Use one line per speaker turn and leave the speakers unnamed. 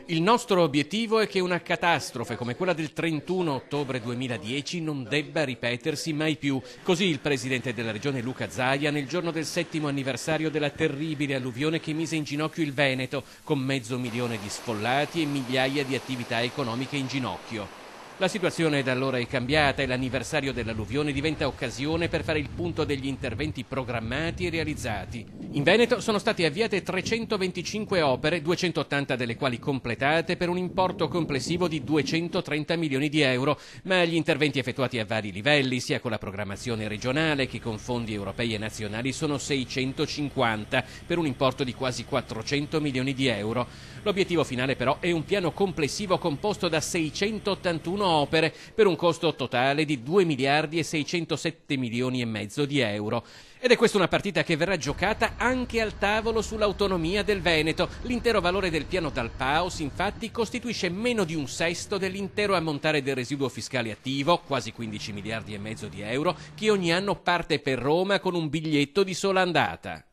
Il nostro obiettivo è che una catastrofe come quella del 31 ottobre 2010 non debba ripetersi mai più. Così il presidente della regione Luca Zaia nel giorno del 7° anniversario della terribile alluvione che mise in ginocchio il Veneto, con 500.000 di sfollati e migliaia di attività economiche in ginocchio. La situazione da allora è cambiata e l'anniversario dell'alluvione diventa occasione per fare il punto degli interventi programmati e realizzati. In Veneto sono state avviate 325 opere, 280 delle quali completate per un importo complessivo di 230 milioni di euro, ma gli interventi effettuati a vari livelli, sia con la programmazione regionale che con fondi europei e nazionali, sono 650 per un importo di quasi 400 milioni di euro. L'obiettivo finale però è un piano complessivo composto da 681 opere per un costo totale di 2 miliardi e 607 milioni e mezzo di euro. Ed è questa una partita che verrà giocata anche al tavolo sull'autonomia del Veneto. L'intero valore del piano dal Paos, infatti, costituisce meno di un sesto dell'intero ammontare del residuo fiscale attivo, quasi 15 miliardi e mezzo di euro, che ogni anno parte per Roma con un biglietto di sola andata.